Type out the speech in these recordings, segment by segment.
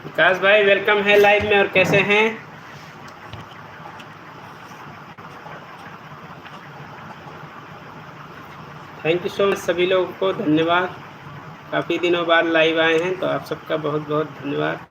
विकास भाई वेलकम है लाइव में, और कैसे हैं? थैंक यू सो मच सभी लोगों को, धन्यवाद। काफ़ी दिनों बाद लाइव आए हैं तो आप सबका बहुत बहुत धन्यवाद।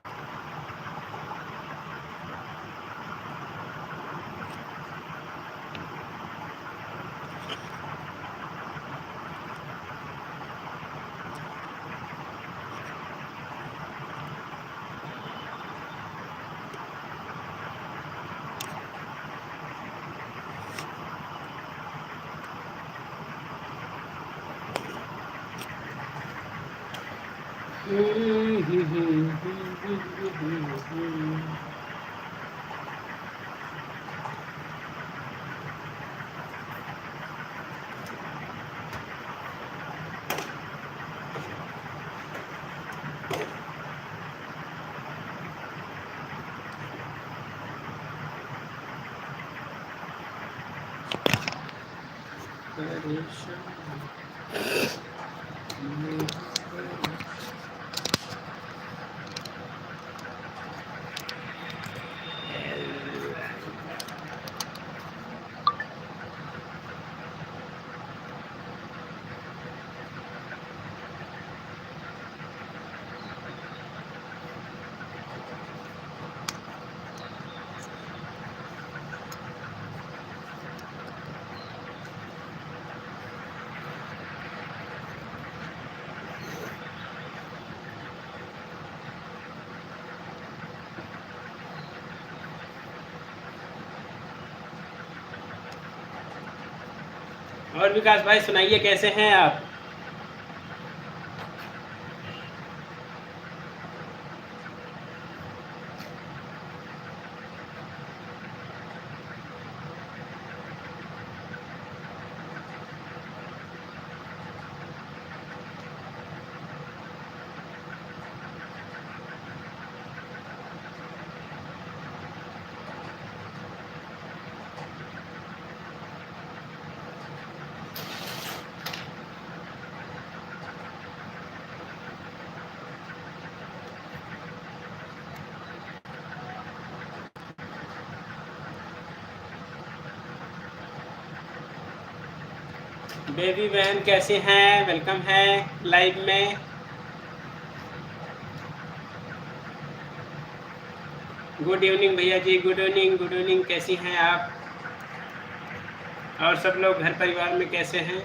और विकास भाई सुनाइए, कैसे हैं आप? बेबी बहन कैसी हैं? वेलकम है लाइव में। गुड इवनिंग भैया जी, गुड इवनिंग, गुड इवनिंग। कैसी हैं आप? और सब लोग घर परिवार में कैसे हैं?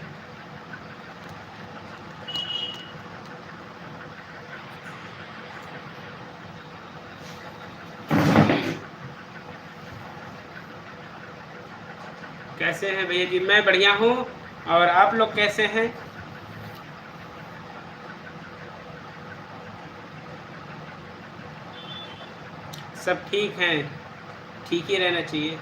कैसे हैं भैया जी? मैं बढ़िया हूँ। और आप लोग कैसे हैं? सब ठीक हैं। ठीक ही रहना चाहिए।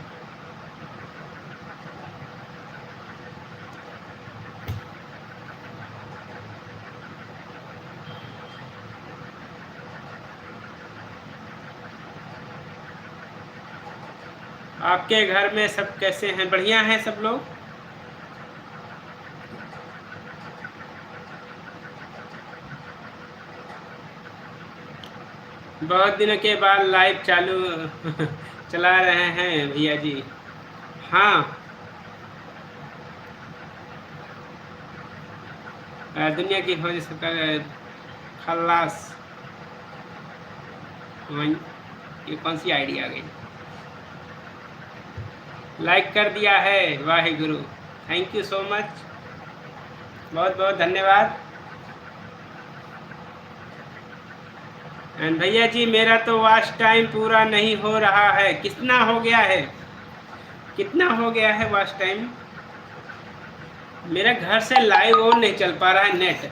आपके घर में सब कैसे हैं? बढ़िया हैं सब लोग? बहुत दिनों के बाद लाइव चालू चला रहे हैं भैया जी। हाँ। दुनिया की फौजी सरकार खल्लास। हाँ, ये कौन सी आईडी आ गई? लाइक कर दिया है, Waheguru. Thank you so much, बहुत बहुत धन्यवाद। एंड भैया जी, मेरा तो वॉच टाइम पूरा नहीं हो रहा है। कितना हो गया है? कितना हो गया है वॉच टाइम? मेरा घर से लाइव ऑन नहीं चल पा रहा है नेट,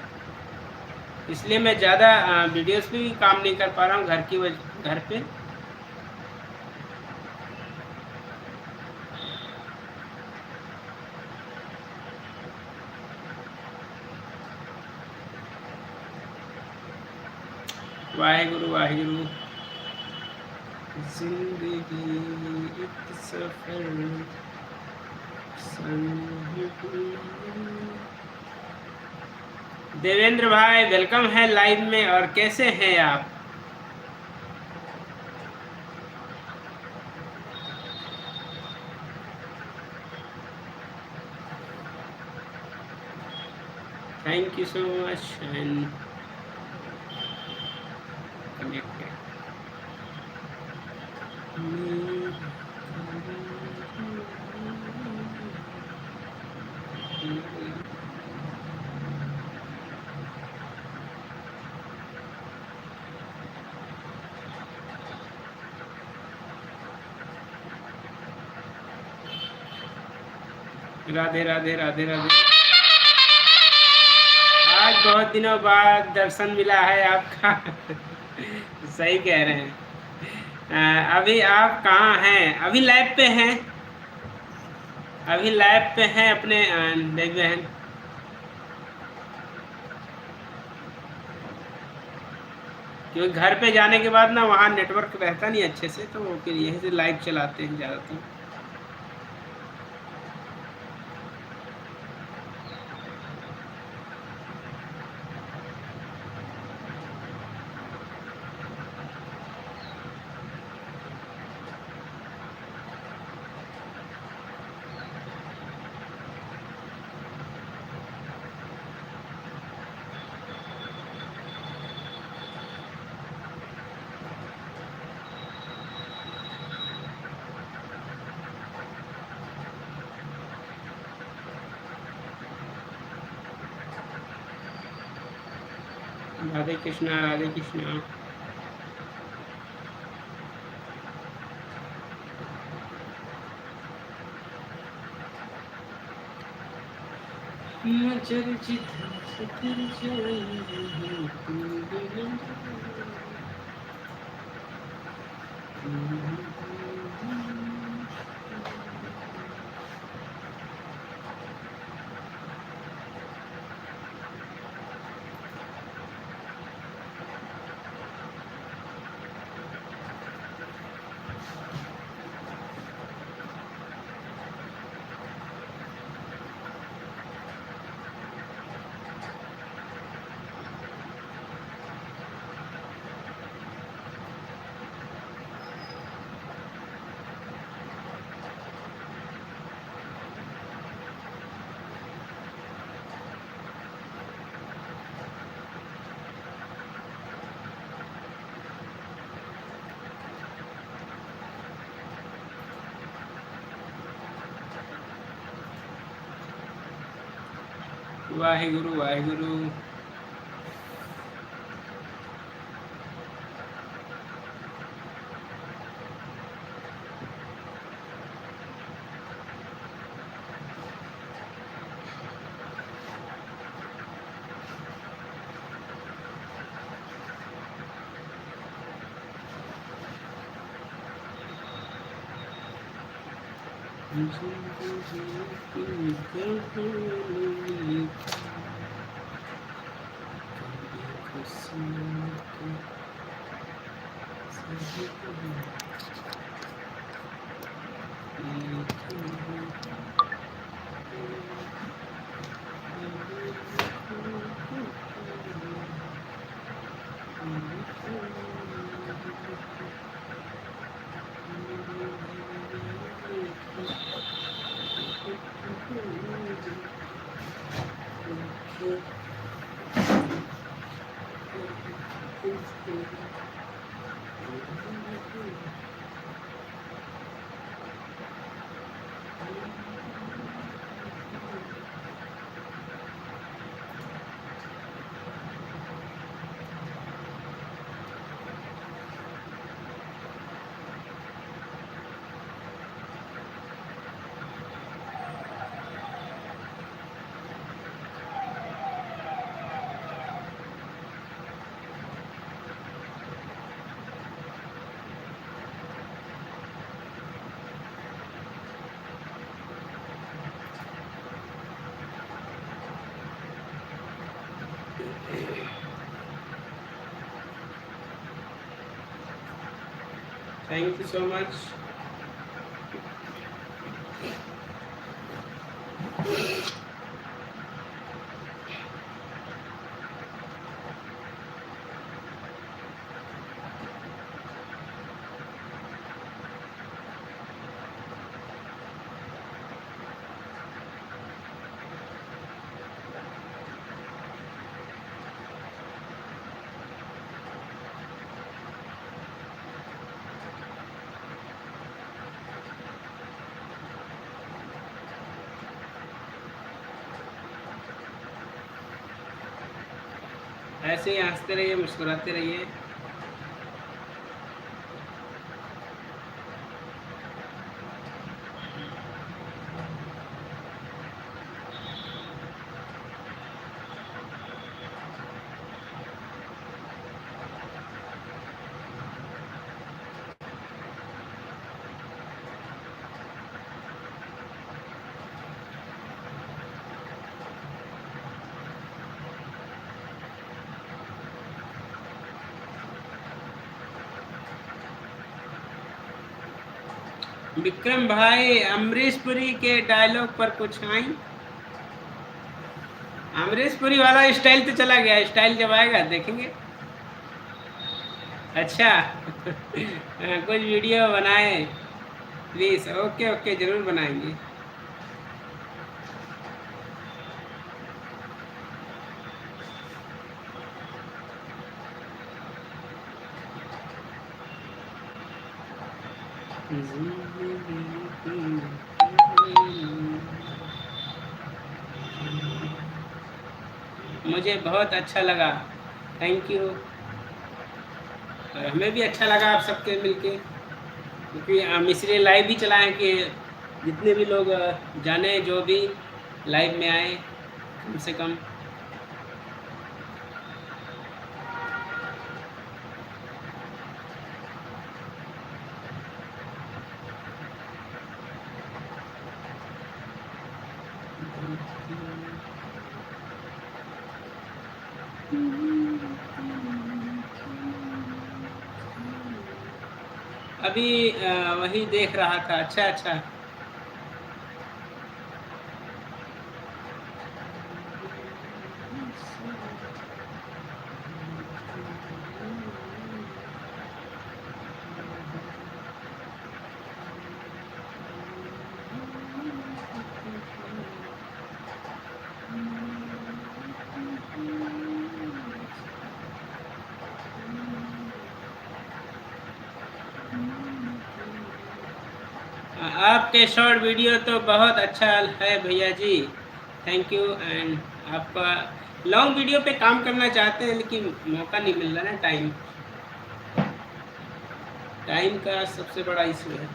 इसलिए मैं ज़्यादा वीडियोस पे भी काम नहीं कर पा रहा हूँ घर पे। वाहेगुरु वाहेगुरु। जिंदगी एक सफर देवेंद्र भाई वेलकम है लाइव में। और कैसे हैं आप? Thank you so much and connected. Radhe Radhe Radhe Radhe. आज बहुत दिनों बाद दर्शन मिला है आपका। सही कह रहे हैं। अभी आप कहाँ हैं? अभी लैब पे हैं। अभी लैब पे हैं अपने देवी बहन। क्योंकि घर पे जाने के बाद ना वहाँ नेटवर्क रहता नहीं अच्छे से, तो फिर यहीं से लाइव चलाते हैं ज़्यादातर। Radhe Krishna Radhe Krishna. Waheguru Waheguru. Thank you so much. ऐसे ही हंसते रहिए, मुस्कुराते रहिए। विक्रम भाई, अमरीश पुरी के डायलॉग पर कुछ आई। अमरीश पुरी वाला स्टाइल तो चला गया, स्टाइल जब आएगा देखेंगे। अच्छा कुछ वीडियो बनाए प्लीज। ओके ओके, जरूर बनाएंगे। मुझे बहुत अच्छा लगा, थैंक यू। हमें भी अच्छा लगा आप सबके मिलके, क्योंकि हम इसलिए लाइव भी चलाएं कि जितने भी लोग जाने, जो भी लाइव में आए कम से कम। अभी वही देख रहा था। अच्छा अच्छा, आपके शॉर्ट वीडियो तो बहुत अच्छा है भैया जी, थैंक यू। एंड आपका लॉन्ग वीडियो पे काम करना चाहते हैं लेकिन मौका नहीं मिल रहा ना, टाइम टाइम का सबसे बड़ा इशू है।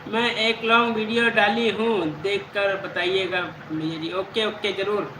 मैं एक लॉन्ग वीडियो डाली हूँ, देखकर बताइएगा भैया जी। ओके ओके, ज़रूर।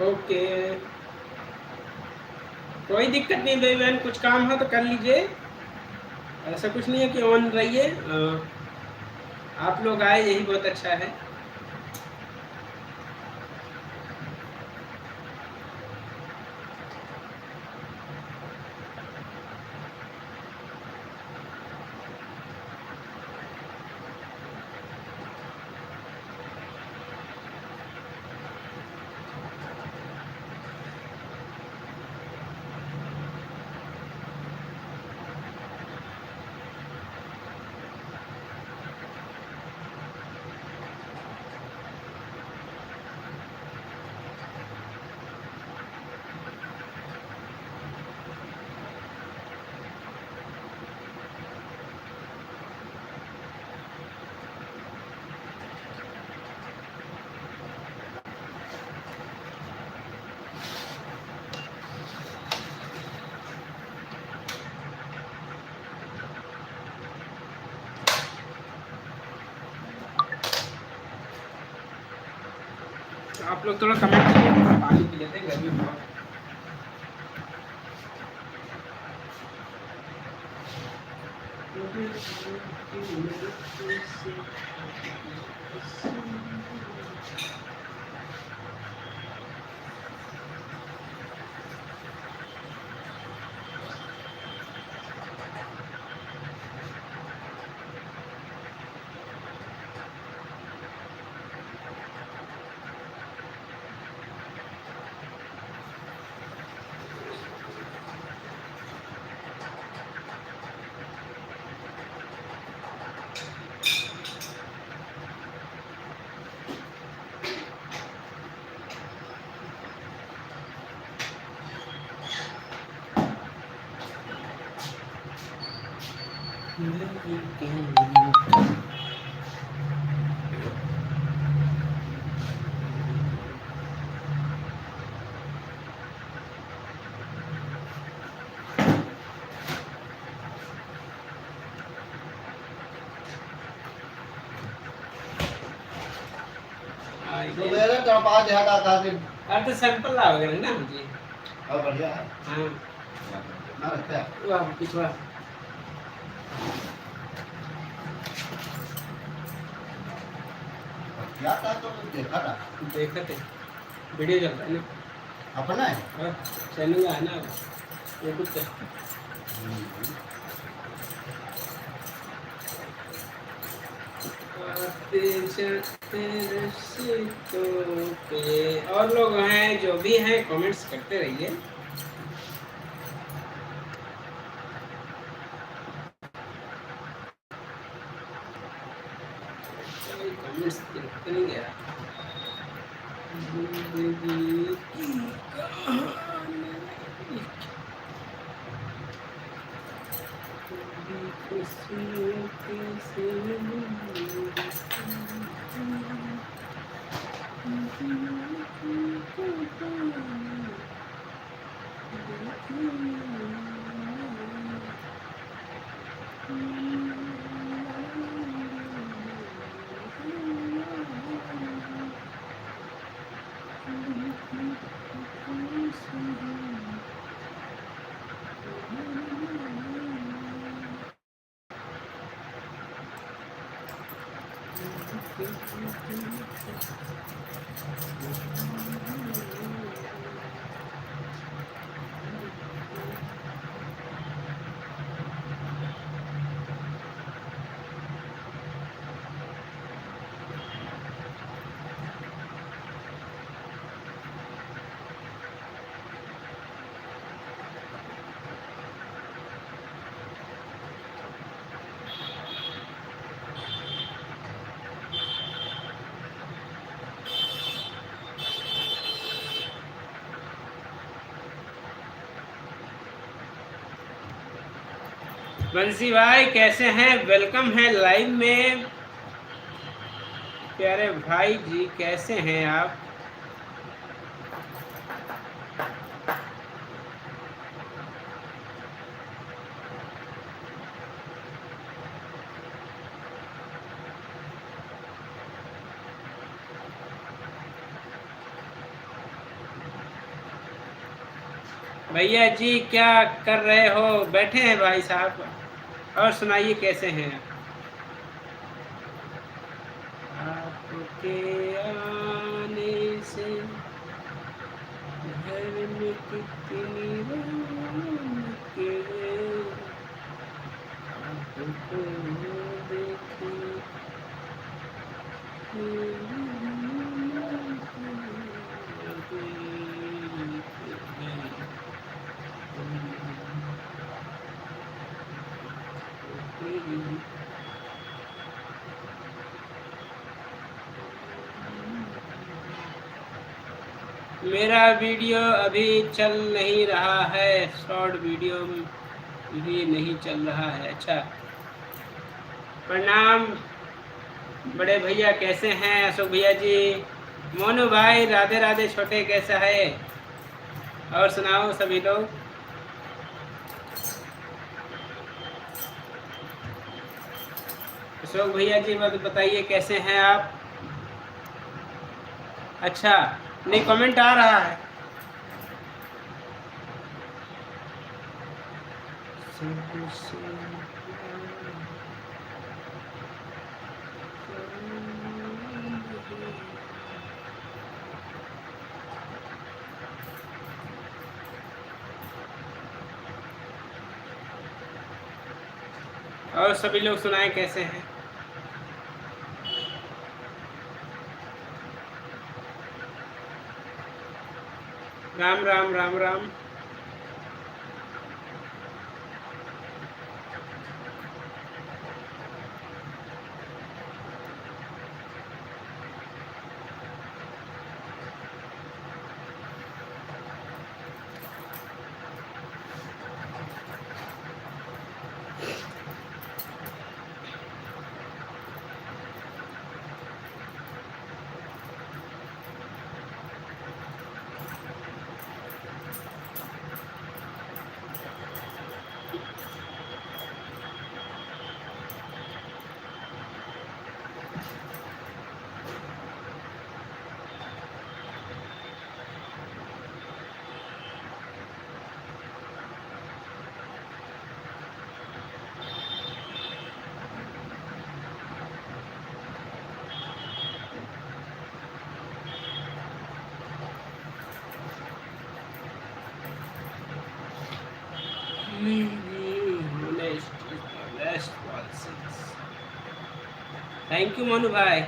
ओके, कोई दिक्कत नहीं भाई बहन, कुछ काम हो तो कर लीजिए, ऐसा कुछ नहीं है कि ऑन रहिए। आप लोग आए यही बहुत अच्छा है। आप लोग थोड़ा कमेंट करिए, थोड़ा पानी पी लेते हैं, गर्मी बहुत है। तो पाँच हटा था दिन अरे तो सैंपल लाओगे ना जी। और बढ़िया है हाँ ना रखता है वाह पिछवा क्या था तो देखा था देखा थे वीडियो चलता है ना अपना है हाँ, चैनल है ना यूट्यूब पे। आते चलते रस्सियों पे। और लोग हैं जो भी हैं कमेंट्स करते रहिए। कमेंट्स देखते नहीं गया। जिंदगी की कहानी कभी खुशियों के बंसी भाई कैसे हैं? वेलकम है लाइव में। प्यारे भाई जी कैसे हैं आप? भैया जी क्या कर रहे हो? बैठे हैं भाई साहब। और सुनाइए कैसे हैं आपके आने से घर में कितनी रौनकें आपको देखे मेरा वीडियो अभी चल नहीं रहा है, शॉर्ट वीडियो भी नहीं चल रहा है। अच्छा प्रणाम बड़े भैया कैसे हैं? अशोक भैया जी, मोनू भाई राधे राधे। छोटे कैसा है? और सुनाओ सभी लोग। अशोक भैया जी बताइए कैसे हैं आप? अच्छा नहीं कमेंट आ रहा है। और सभी लोग सुनाए कैसे हैं? राम राम राम राम। थैंक यू मोनू भाई।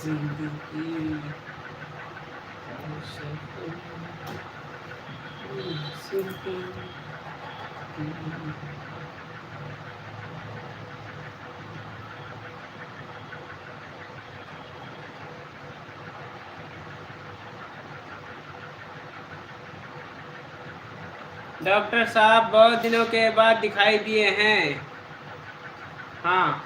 जिंदगी डॉक्टर साहब बहुत दिनों के बाद दिखाई दिए हैं। हाँ,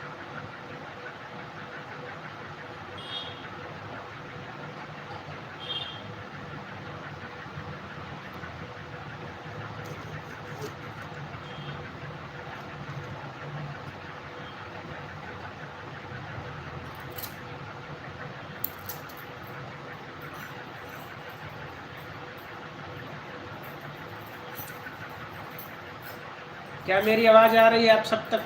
क्या मेरी आवाज आ रही है आप सब तक?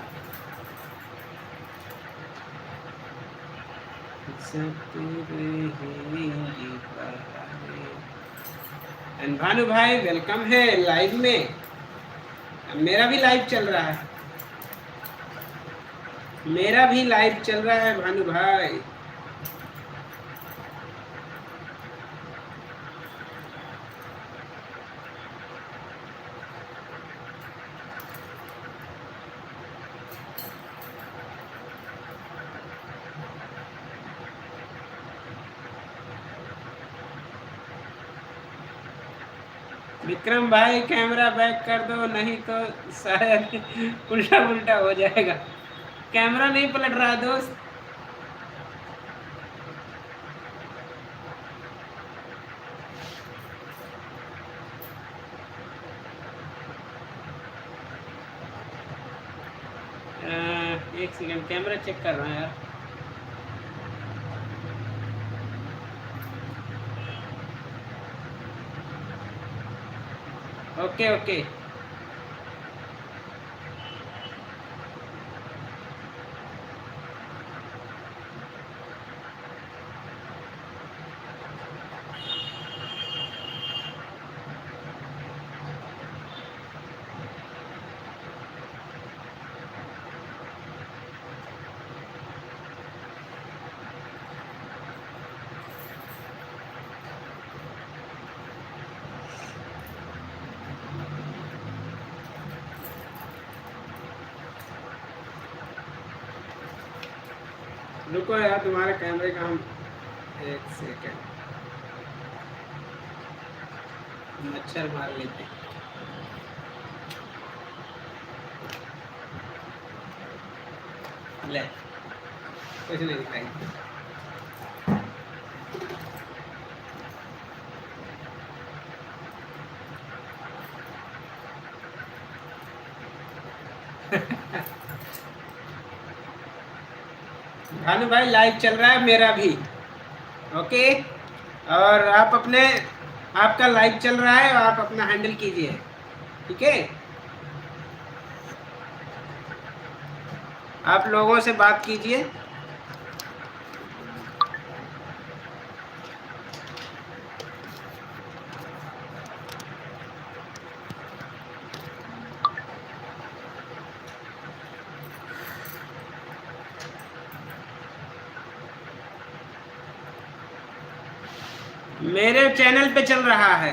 एंड भानु भाई वेलकम है लाइव में। मेरा भी लाइव चल रहा है, मेरा भी लाइव चल रहा है भानु भाई। विक्रम भाई कैमरा बैक कर दो, नहीं तो शायद उल्टा उल्टा हो जाएगा। कैमरा नहीं पलट रहा दोस्त। एक सेकंड, कैमरा चेक कर रहा है यार। ओके ओके, रुको यार, तुम्हारे कैमरे का हम एक सेकंड मच्छर मार लेते हैं। ले, कुछ नहीं दिखाई। भानु भाई लाइव चल रहा है मेरा भी। ओके, और आप अपने, आपका लाइव चल रहा है और आप अपना हैंडल कीजिए, ठीक है? आप लोगों से बात कीजिए। मेरे चैनल पे चल रहा है।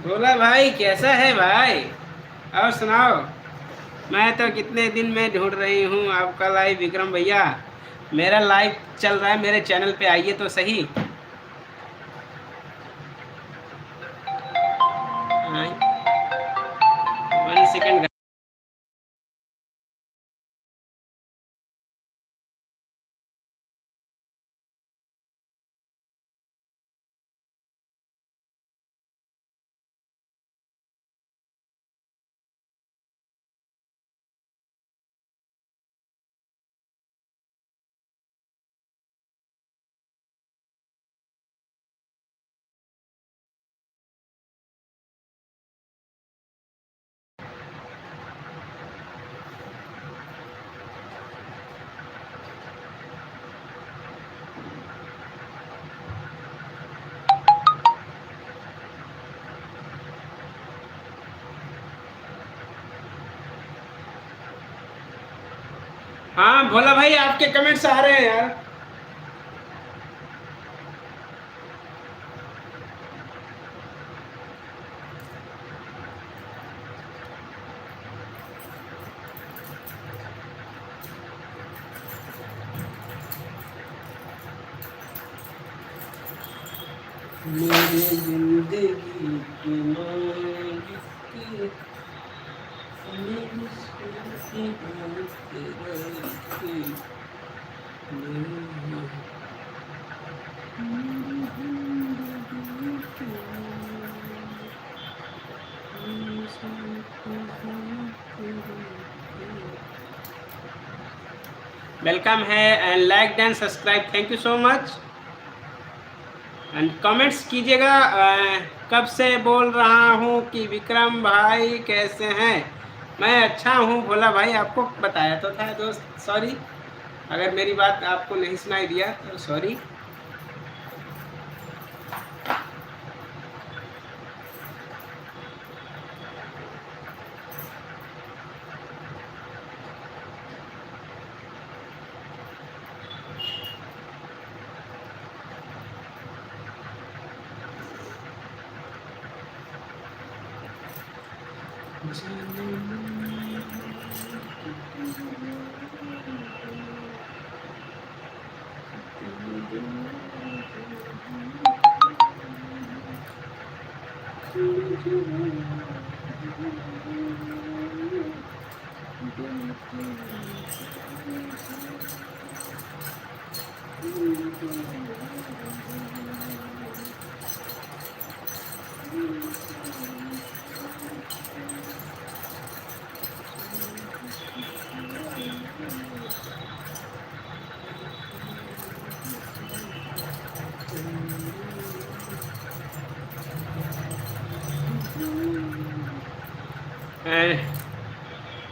भोला भाई कैसा है भाई? और सुनाओ। मैं तो कितने दिन में ढूंढ रही हूँ आपका लाइव विक्रम भैया। मेरा लाइव चल रहा है, मेरे चैनल पे आइए तो सही। 1 सेकेंड। हाँ भोला भाई, आपके कमेंट्स आ रहे हैं यार। मेरी जिंदगी की मांग की, मेरी सुनती बात तेरा की। वेलकम है and like and subscribe, thank you so much. And comments कीजिएगा। कब से बोल रहा हूँ कि विक्रम भाई कैसे हैं। मैं अच्छा हूँ भोला भाई, आपको बताया तो था दोस्त। सॉरी अगर मेरी बात आपको नहीं सुनाई दिया तो सॉरी।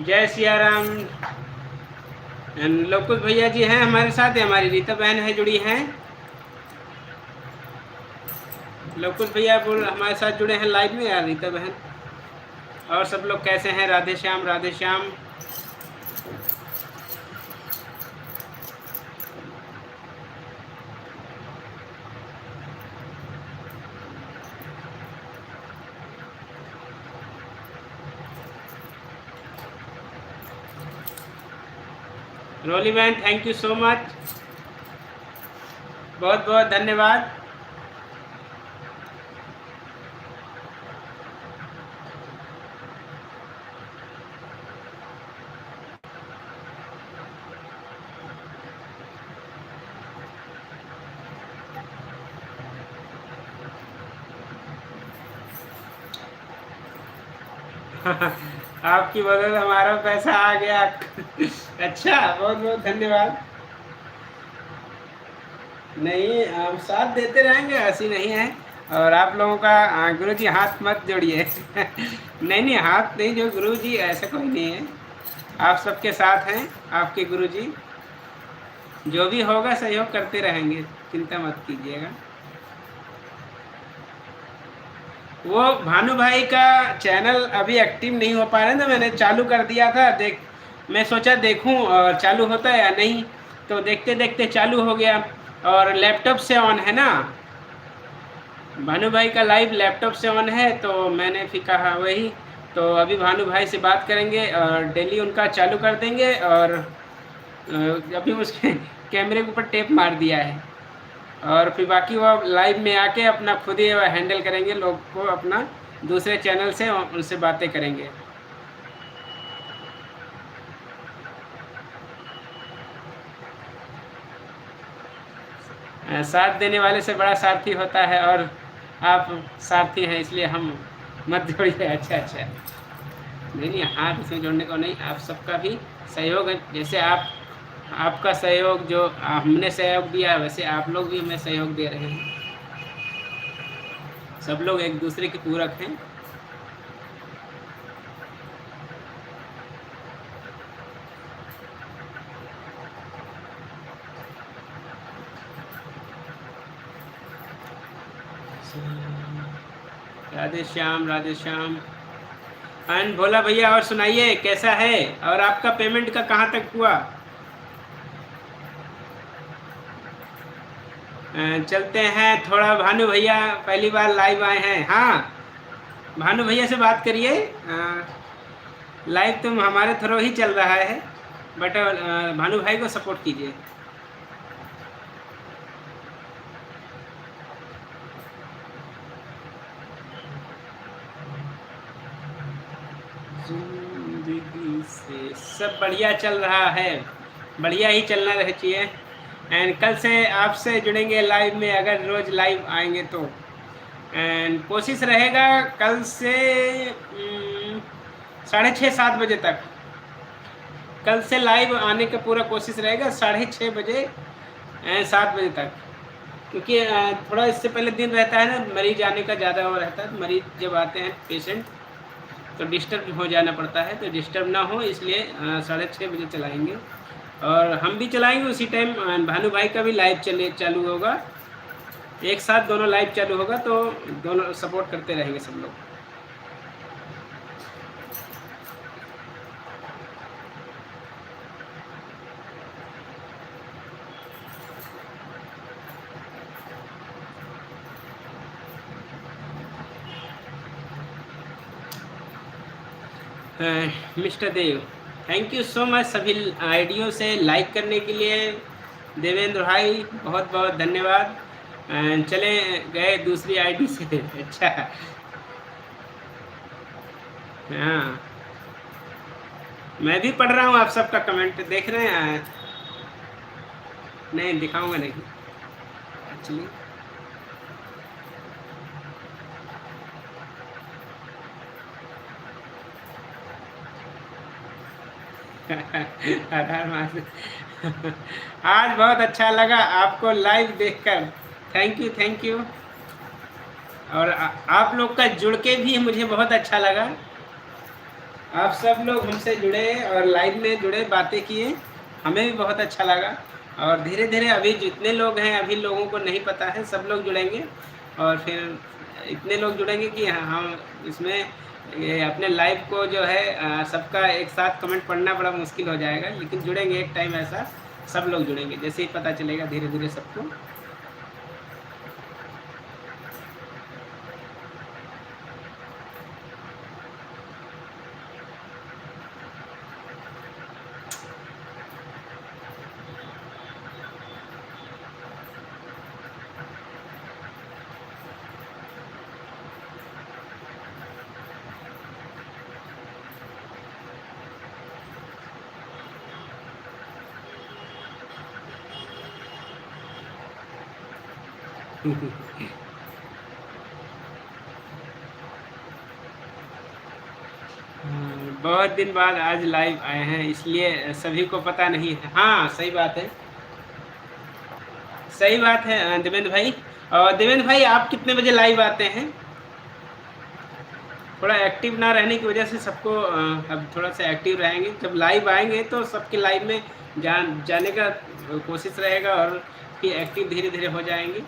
जय सिया राम। लोकुश भैया जी हैं हमारे साथ, हमारी रीता बहन है जुड़ी हैं। लोकुश भैया बोल हमारे साथ जुड़े हैं लाइव में यार, रीता बहन। और सब लोग कैसे हैं? राधे श्याम राधे श्याम। रोली बहन थैंक यू सो मच, बहुत बहुत धन्यवाद। आपकी बदौलत हमारा पैसा आ गया। अच्छा बहुत बहुत धन्यवाद। नहीं हम साथ देते रहेंगे, ऐसी नहीं है। और आप लोगों का गुरु जी हाथ मत जोड़िए। नहीं नहीं हाथ नहीं जो गुरु जी, ऐसा कोई नहीं है। आप सबके साथ हैं आपके गुरु जी, जो भी होगा सहयोग करते रहेंगे, चिंता मत कीजिएगा। वो भानु भाई का चैनल अभी एक्टिव नहीं हो पा रहा है ना, मैंने चालू कर दिया था। मैं सोचा देखूं और चालू होता है या नहीं, तो देखते देखते चालू हो गया। और लैपटॉप से ऑन है ना, भानु भाई का लाइव लैपटॉप से ऑन है, तो मैंने फिर कहा वही तो अभी भानु भाई से बात करेंगे और डेली उनका चालू कर देंगे। और अभी उसके कैमरे के ऊपर टेप मार दिया है, और फिर बाकी वो लाइव में आके अपना खुद ही हैंडल करेंगे, लोग को अपना दूसरे चैनल से उनसे बातें करेंगे। साथ देने वाले से बड़ा सारथी होता है, और आप सारथी हैं इसलिए हम मत जोड़िए। अच्छा अच्छा, नहीं हाथ इसमें जोड़ने को नहीं, आप सबका भी सहयोग है। जैसे आपका सहयोग जो हमने सहयोग दिया, वैसे आप लोग भी हमें सहयोग दे रहे हैं। सब लोग एक दूसरे के पूरक हैं। राधे श्याम, राधे श्याम। एंड भोला भैया, और सुनाइए कैसा है, और आपका पेमेंट का कहाँ तक हुआ? चलते हैं थोड़ा। भानु भैया पहली बार लाइव आए हैं। हाँ, भानु भैया से बात करिए। लाइव तो हमारे थ्रू ही चल रहा है, बट भानु भाई को सपोर्ट कीजिए। जिंदगी से सब बढ़िया चल रहा है, बढ़िया ही चलना रह चाहिए। एंड कल से आपसे जुड़ेंगे लाइव में, अगर रोज़ लाइव आएंगे तो। एंड कोशिश रहेगा कल से 6:30-7 बजे तक, कल से लाइव आने का पूरा कोशिश रहेगा 6:30 बजे 7 बजे तक। क्योंकि थोड़ा इससे पहले दिन रहता है ना, मरीज आने का ज़्यादा वो रहता है। मरीज जब आते हैं पेशेंट तो डिस्टर्ब हो जाना पड़ता है, तो डिस्टर्ब ना हो इसलिए 6:30 बजे चलाएंगे। और हम भी चलाएंगे उसी टाइम। भानु भाई का भी लाइव चालू होगा, एक साथ दोनों लाइव चालू होगा, तो दोनों सपोर्ट करते रहेंगे सब लोग। Mister Dev, thank you so much सभी आईडियों से लाइक करने के लिए। देवेंद्र भाई बहुत बहुत धन्यवाद। चले गए दूसरी आईडी से। अच्छा, हाँ, मैं भी पढ़ रहा हूँ आप सबका कमेंट, देख रहे हैं। नहीं दिखाऊंगा नहीं एक्चुअली। आज बहुत अच्छा लगा आपको लाइव देखकर, थैंक यू थैंक यू। और आप लोग का जुड़ के भी मुझे बहुत अच्छा लगा। आप सब लोग हमसे जुड़े और लाइव में जुड़े, बातें किए, हमें भी बहुत अच्छा लगा। और धीरे धीरे अभी जितने लोग हैं, अभी लोगों को नहीं पता है, सब लोग जुड़ेंगे। और फिर इतने लोग जुड़ेंगे कि हम इसमें ये अपने लाइव को जो है सबका एक साथ कमेंट पढ़ना बड़ा मुश्किल हो जाएगा। लेकिन जुड़ेंगे एक टाइम ऐसा, सब लोग जुड़ेंगे, जैसे ही पता चलेगा धीरे धीरे सबको। बहुत दिन बाद आज लाइव आए हैं, इसलिए सभी को पता नहीं है। हाँ सही बात है, सही बात है देवेंद्र भाई। और देवेंद्र भाई, आप कितने बजे लाइव आते हैं? थोड़ा एक्टिव ना रहने की वजह से सबको अब थोड़ा सा एक्टिव रहेंगे। जब लाइव आएंगे तो सबके लाइव में जाने का कोशिश रहेगा, और फिर एक्टिव धीरे धीरे हो जाएंगे।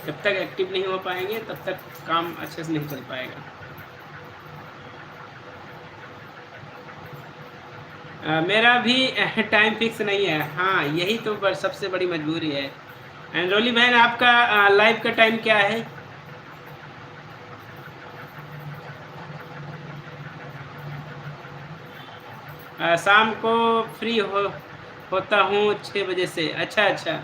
जब तक एक्टिव नहीं हो पाएंगे तब तक काम अच्छे से नहीं चल पाएगा। मेरा भी टाइम फिक्स नहीं है। हाँ, यही तो सबसे बड़ी मजबूरी है। एंड्रोली बहन, आपका लाइव का टाइम क्या है? शाम को फ्री होता हूँ 6 बजे से। अच्छा, अच्छा।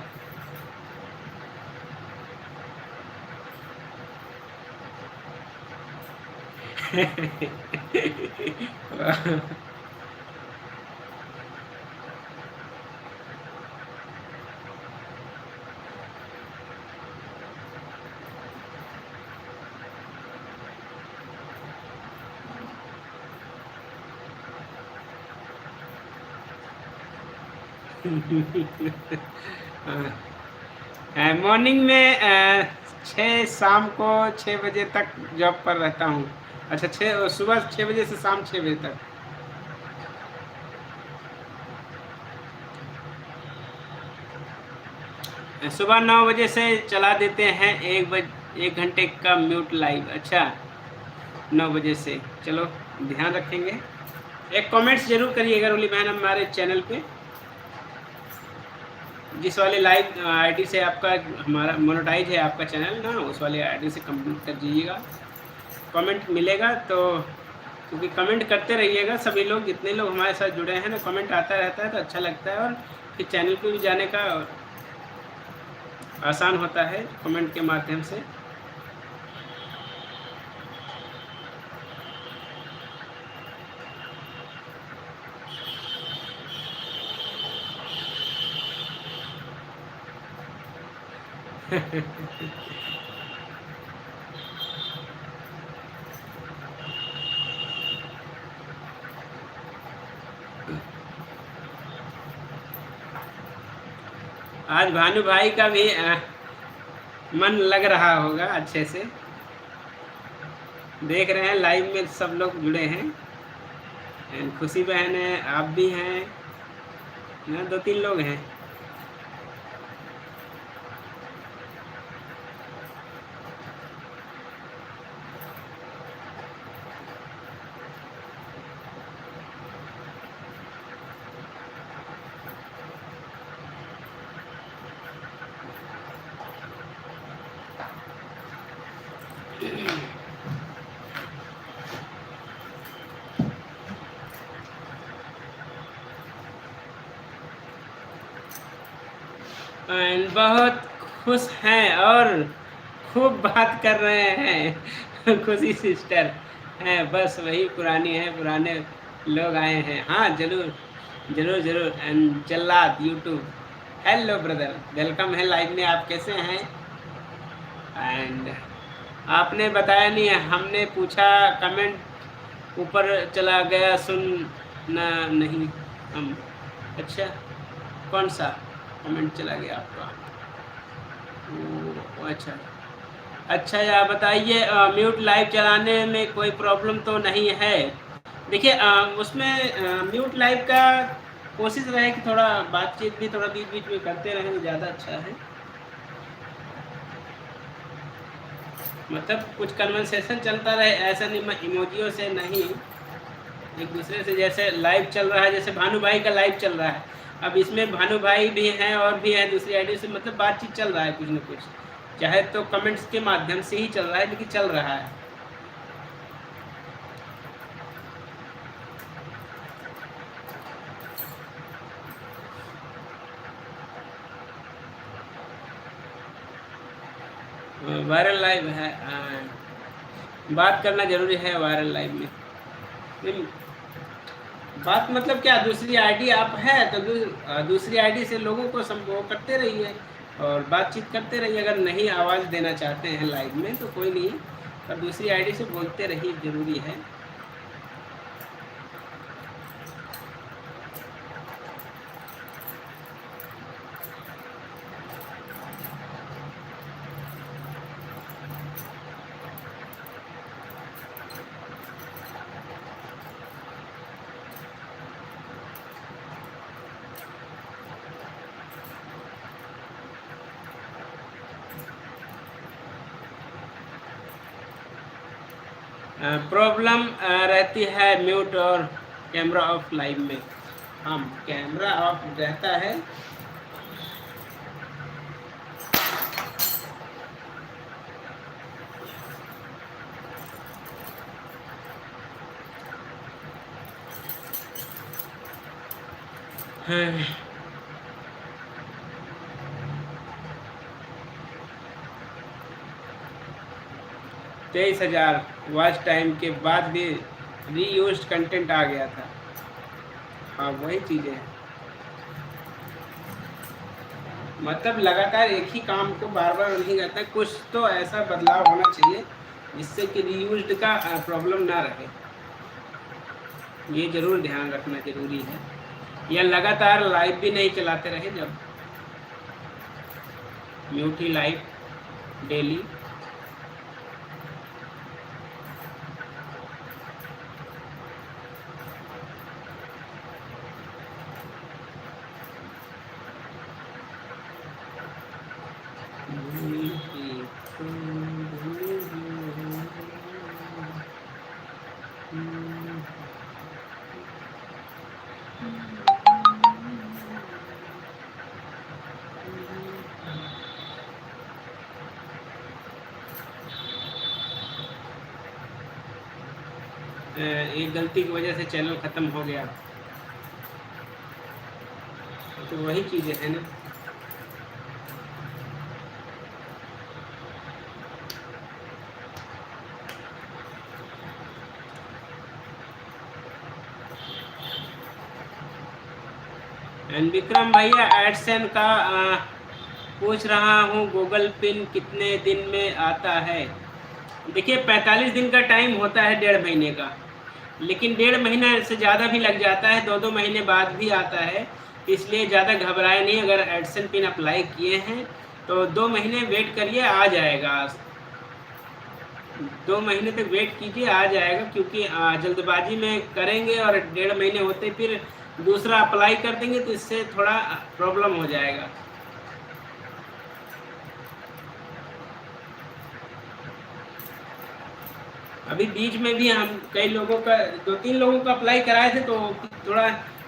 मॉर्निंग में 6 शाम को 6 बजे तक जॉब पर रहता हूँ। अच्छा, 6 सुबह 6 बजे से शाम 6 बजे तक। सुबह 9 बजे से चला देते हैं 1 घंटे का म्यूट लाइव। अच्छा, 9 बजे से। चलो, ध्यान रखेंगे। एक कमेंट्स ज़रूर करिएगा रोली बहन हमारे चैनल पे। जिस वाले लाइव आईडी से आपका हमारा मोनेटाइज है आपका चैनल ना, उस वाले आईडी से कंप्लीट कर दीजिएगा। कमेंट मिलेगा तो, क्योंकि कमेंट करते रहिएगा सभी लोग, जितने लोग हमारे साथ जुड़े हैं ना, कमेंट आता रहता है तो अच्छा लगता है, और फिर चैनल पे भी जाने का आसान होता है कमेंट के माध्यम से। आज भानु भाई का भी मन लग रहा होगा अच्छे से। देख रहे हैं लाइव में सब लोग जुड़े हैं। एंड खुशी बहन है, आप भी हैं ना, 2-3 लोग हैं। एंड बहुत खुश हैं और खूब बात कर रहे हैं। खुशी सिस्टर हैं, बस वही पुरानी है, पुराने लोग आए हैं। हाँ, ज़रूर ज़रूर ज़रूर। एंड जल्लाद यूट्यूब, हेलो ब्रदर, वेलकम है लाइव में। आप कैसे हैं? एंड आपने बताया नहीं है, हमने पूछा, कमेंट ऊपर चला गया, सुनना नहीं हम। अच्छा, कौन सा कमेंट चला गया आपका? अच्छा अच्छा, या बताइए, म्यूट लाइव चलाने में कोई प्रॉब्लम तो नहीं है? देखिए, उसमें म्यूट लाइव का कोशिश रहे कि थोड़ा बातचीत भी थोड़ा बीच बीच में करते रहें तो ज़्यादा अच्छा है। मतलब कुछ कन्वर्सेशन चलता रहे, ऐसा नहीं इमोजियों से नहीं, एक दूसरे से। जैसे लाइव चल रहा है, जैसे भानु भाई का लाइव चल रहा है, अब इसमें भानु भाई भी हैं और भी हैं दूसरी आईडी से, मतलब बातचीत चल रहा है कुछ न कुछ, चाहे तो कमेंट्स के माध्यम से ही चल रहा है, लेकिन चल रहा है। वायरल लाइव है, बात करना ज़रूरी है वायरल लाइव में। नहीं, बात मतलब क्या, दूसरी आईडी आप है तो दूसरी आईडी से लोगों को संपर्क करते रहिए और बातचीत करते रहिए। अगर नहीं आवाज़ देना चाहते हैं लाइव में तो कोई नहीं, पर दूसरी आईडी से बोलते रहिए, ज़रूरी है। प्रॉब्लम रहती है म्यूट और कैमरा ऑफ लाइव में। हाँ, कैमरा ऑफ रहता है। हाँ, 23,000 वॉच टाइम के बाद भी रीयूज्ड कंटेंट आ गया था। हाँ, वही चीज़ें हैं। मतलब लगातार एक ही काम को बार-बार नहीं करते, कुछ तो ऐसा बदलाव होना चाहिए जिससे कि रीयूज्ड का प्रॉब्लम ना रहे। ये ज़रूर ध्यान रखना ज़रूरी है। या लगातार लाइव भी नहीं चलाते रहे, जब म्यूट ही लाइव डेली। एक गलती की वजह से चैनल ख़त्म हो गया, तो वही चीज़ें हैं ना। एंड विक्रम भैया एडसेन का पूछ रहा हूँ, गूगल पिन कितने दिन में आता है? देखिए 45 दिन का टाइम होता है, 1.5 महीने का, लेकिन 1.5 महीना से ज़्यादा भी लग जाता है, 2-2 महीने बाद भी आता है। इसलिए ज़्यादा घबराए नहीं। अगर एडसेन पिन अप्लाई किए हैं तो 2 महीने वेट करिए, आ जाएगा। 2 महीने तक वेट कीजिए, आ जाएगा। क्योंकि जल्दबाजी में करेंगे और 1.5 महीने होते फिर दूसरा अप्लाई कर देंगे तो इससे थोड़ा प्रॉब्लम हो जाएगा। अभी बीच में भी हम कई लोगों का 2-3 लोगों का अप्लाई कराए थे, तो थोड़ा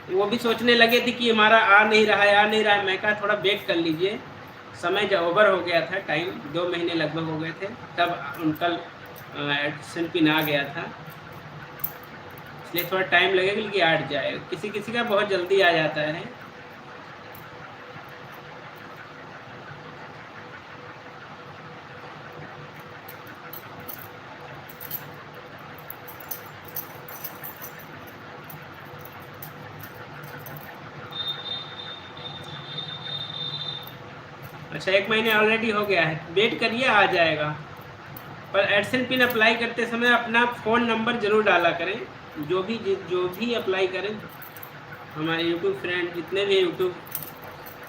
वो भी सोचने लगे थे कि हमारा आ नहीं रहा है। मैं कहा थोड़ा वेट कर लीजिए, समय जब ओवर हो गया था, टाइम 2 महीने लगभग हो गए थे, तब उनका एडसेन पिन आ गया था। इसलिए थोड़ा टाइम लगेगा, लेकिन आ जाएगा। किसी किसी का बहुत जल्दी आ जाता है। अच्छा, 1 महीने ऑलरेडी हो गया है, वेट करिए, आ जाएगा। पर एडसेन पिन अप्लाई करते समय अपना फ़ोन नंबर ज़रूर डाला करें। जो भी अप्लाई करें, हमारे यूट्यूब फ्रेंड जितने भी यूट्यूब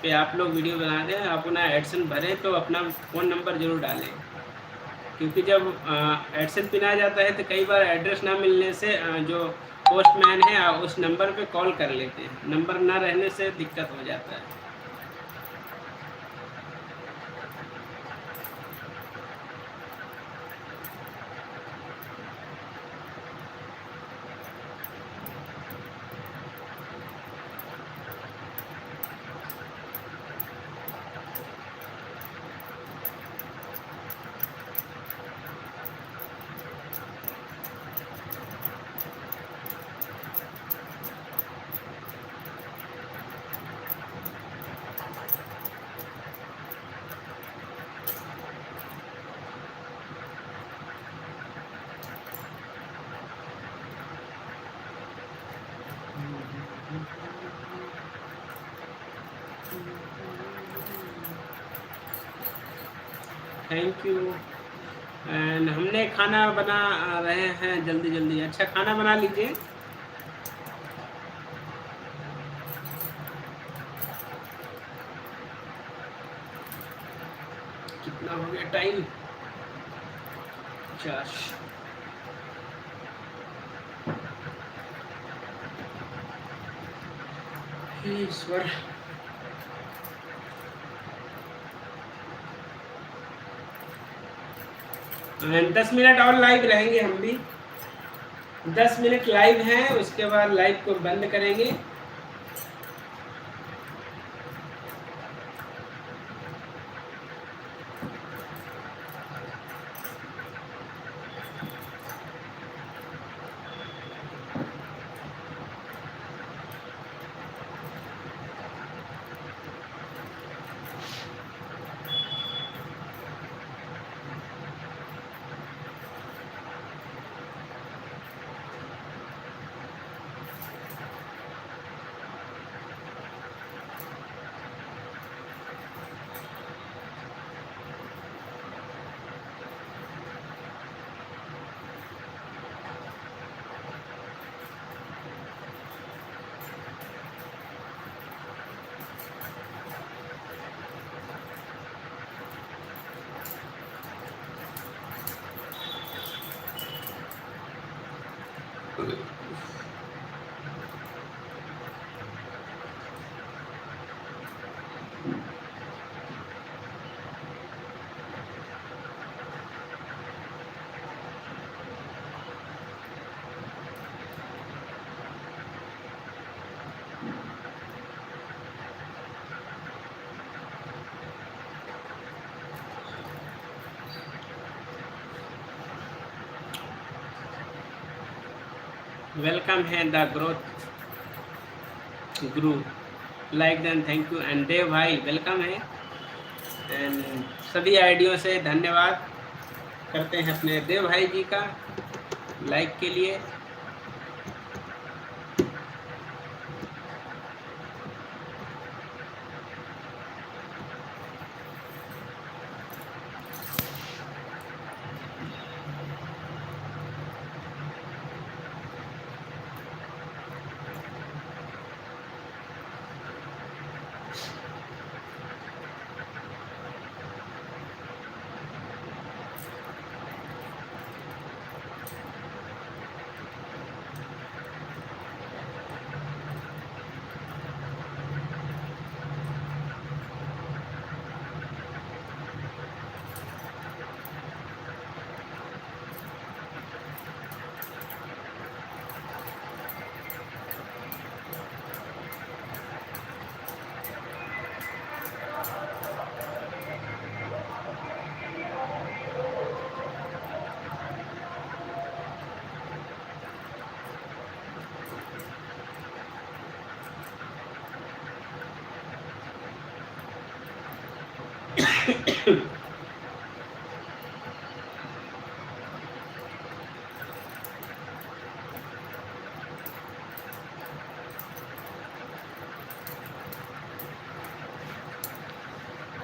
पे आप लोग वीडियो बना रहे हैं, अपना एडसेन भरें तो अपना फ़ोन नंबर ज़रूर डालें। क्योंकि जब एडसेन पिन आ जाता है तो कई बार एड्रेस ना मिलने से जो पोस्टमैन है उस नंबर पे कॉल कर लेते हैं। नंबर ना रहने से दिक्कत हो जाता है। Thank you. एंड हमने खाना बना रहे हैं जल्दी जल्दी। अच्छा, खाना बना लीजिए। कितना हो गया टाइम? 50। हे ईश्वर। 10 मिनट और लाइव रहेंगे हम भी। 10 मिनट लाइव हैं, उसके बाद लाइव को बंद करेंगे। वेलकम है the growth guru, like then, thank you. And Dev भाई वेलकम है। एंड सभी आईडियों से धन्यवाद करते हैं अपने देव भाई जी का लाइक के लिए।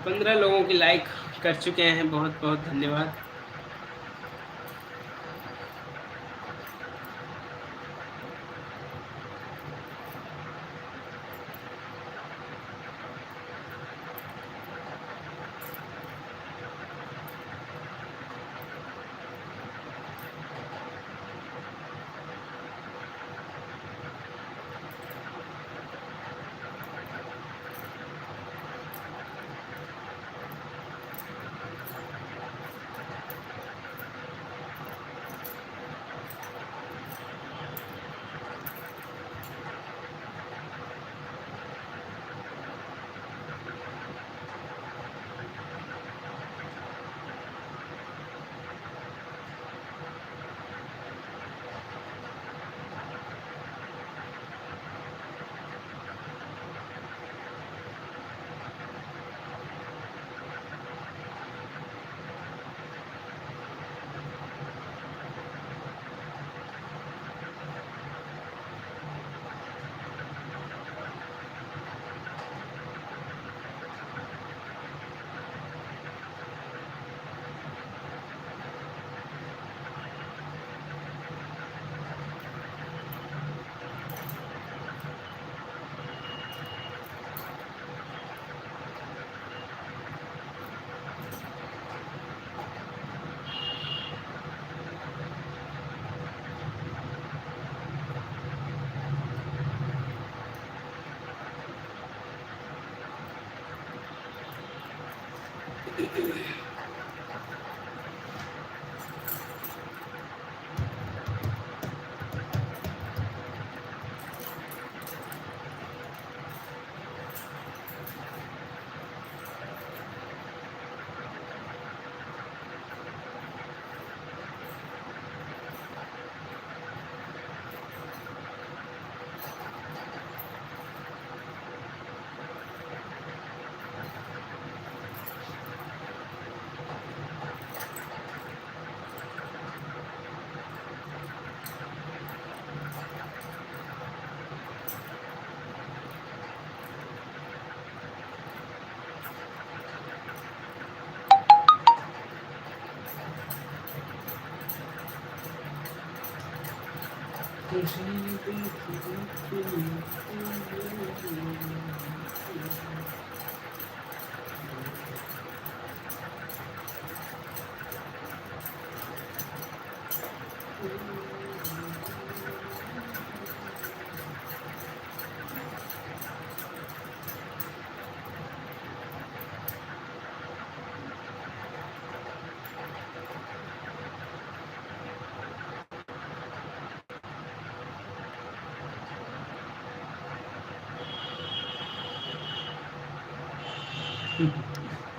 पंद्रह लोगों की लाइक कर चुके हैं, बहुत बहुत धन्यवाद।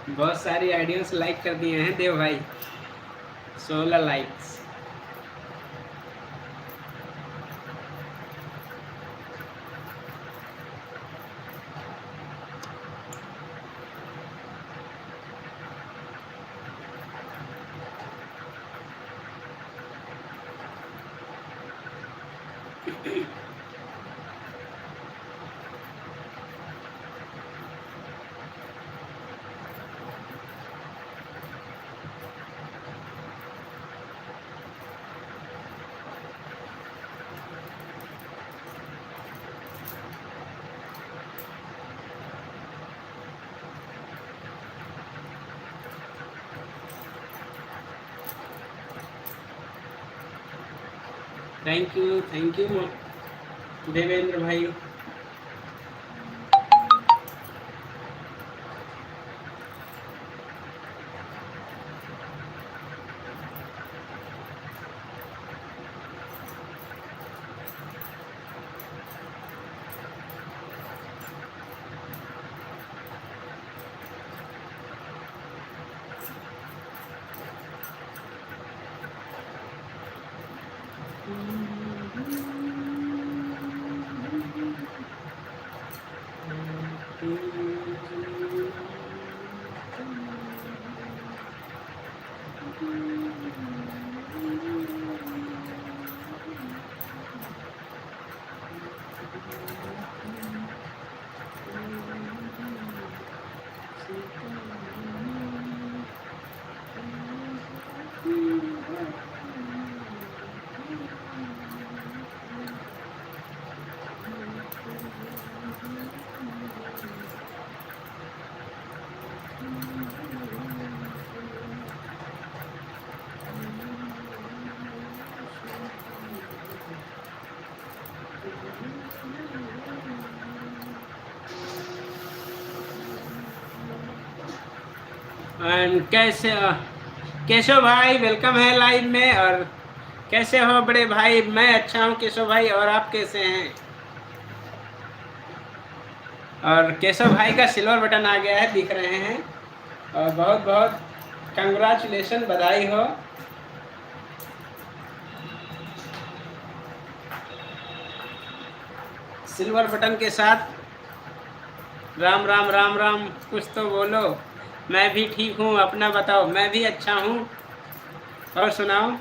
बहुत सारी आइडियाज लाइक कर दिए हैं देव भाई, 16 लाइक्स। थैंक यू देवेंद्र भाई। कैसे केशव भाई वेलकम है लाइव में। और कैसे हो बड़े भाई? मैं अच्छा हूँ केशव भाई, और आप कैसे हैं? और केशव भाई का सिल्वर बटन आ गया है, दिख रहे हैं। और बहुत बहुत कंग्रेचुलेशन, बधाई हो। सिल्वर बटन के साथ राम राम राम राम, कुछ तो बोलो। मैं भी ठीक हूँ, अपना बताओ। मैं भी अच्छा हूँ, और सुनाओ।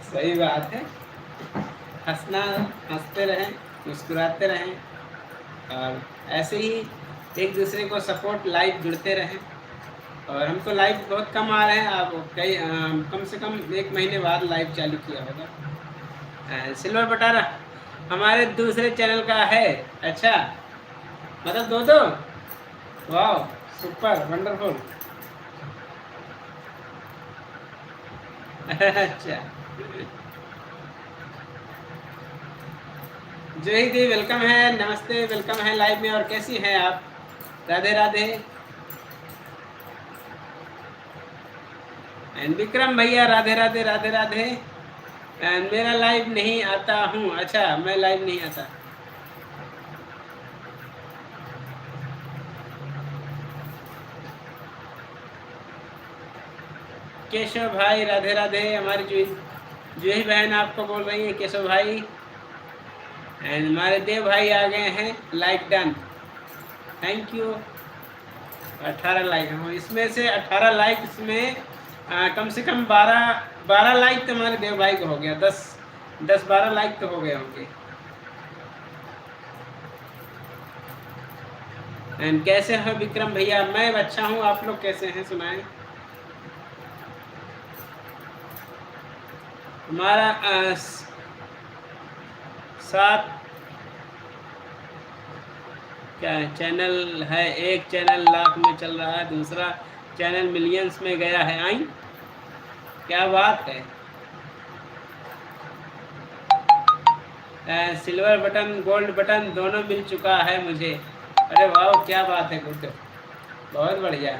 सही बात है, हंसना, हंसते रहें, मुस्कुराते रहें, और ऐसे ही एक दूसरे को सपोर्ट, लाइव जुड़ते रहें। और हम तो लाइव बहुत कम आ रहे हैं, आप कई कम से कम 1 महीने बाद लाइव चालू किया होगा। सिल्वर बटारा हमारे दूसरे चैनल का है। अच्छा, मतलब दो, वाह, सुपर, वंडरफुल। अच्छा, जय दी वेलकम है, नमस्ते, वेलकम है लाइव में। और कैसी हैं आप? राधे राधे। एंड विक्रम भैया राधे राधे राधे राधे। एंड मेरा लाइव नहीं आता हूँ। अच्छा, मैं लाइव नहीं आता। केशव भाई राधे राधे। हमारी जूही बहन आपको बोल रही है केशव भाई। एंड हमारे देव भाई आ गए हैं, like done, thank you. 18 like, हम इसमें से 18 लाइक्स में कम से कम 12 लाइक तो हमारे देव भाई को हो गया। 10-12 लाइक तो हो गए होंगे। एंड कैसे हो विक्रम भैया? मैं अच्छा हूँ, आप लोग कैसे हैं, सुनाएं। हमारा 7 क्या चैनल है। एक चैनल लाख में चल रहा है, दूसरा चैनल मिलियंस में गया है। आई, क्या बात है। सिल्वर बटन, गोल्ड बटन दोनों मिल चुका है मुझे। अरे वाह, क्या बात है, गुड, बहुत बढ़िया।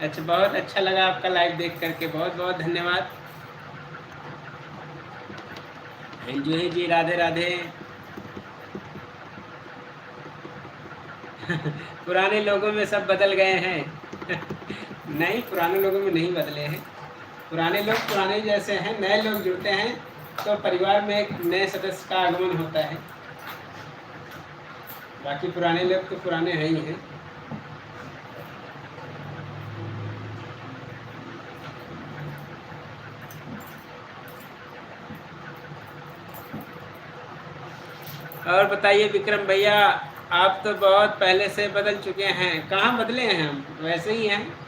अच्छा, बहुत अच्छा लगा आपका लाइव देख करके, बहुत बहुत धन्यवाद। जूही जी राधे राधे। पुराने लोगों में सब बदल गए हैं। नहीं, पुराने लोगों में नहीं बदले हैं। पुराने लोग पुराने जैसे हैं, नए लोग जुड़ते हैं तो परिवार में एक नए सदस्य का आगमन होता है। बाकी पुराने लोग तो पुराने हैं ही हैं। और बताइए विक्रम भैया, आप तो बहुत पहले से बदल चुके हैं। कहाँ बदले हैं, हम वैसे ही हैं।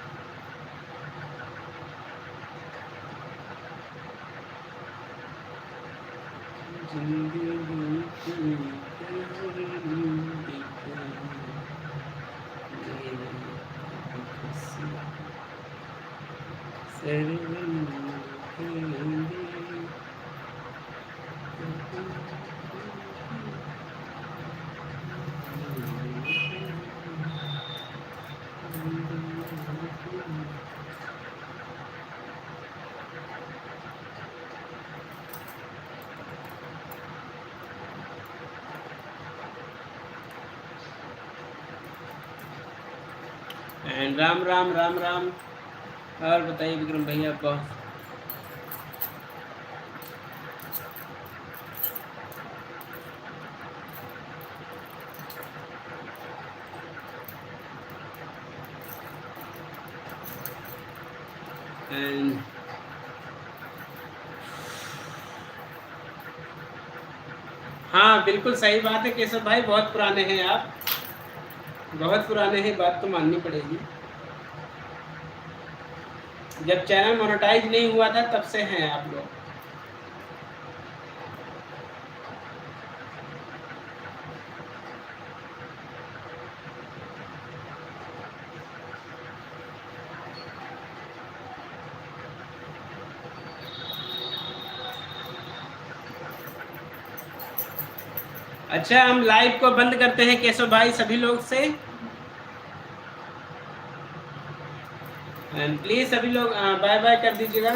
एंड राम राम राम राम। और बताइए विक्रम भैया, बहुत एंड हाँ बिल्कुल सही बात है केशव भाई, बहुत पुराने हैं आप, बहुत पुराने हैं, बात तो माननी पड़ेगी। जब चैनल मोनेटाइज नहीं हुआ था तब से हैं आप लोग। अच्छा, हम लाइव को बंद करते हैं केशव भाई, सभी लोग से। एंड प्लीज सभी लोग बाय बाय कर दीजिएगा,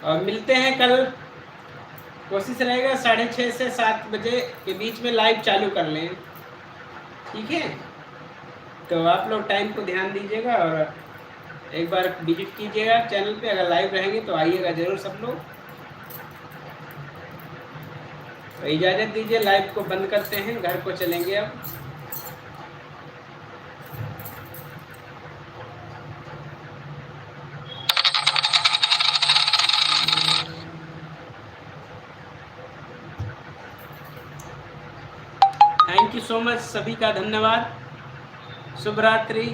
और मिलते हैं कल। कोशिश रहेगा 6:30 से 7 बजे के बीच में लाइव चालू कर लें, ठीक है? तो आप लोग टाइम को ध्यान दीजिएगा और एक बार विजिट कीजिएगा चैनल पे। अगर लाइव रहेंगे तो आइएगा जरूर सब लोग। तो इजाज़त दीजिए, लाइव को बंद करते हैं, घर को चलेंगे अब। थैंक यू सो मच, सभी का धन्यवाद। शुभ रात्रि।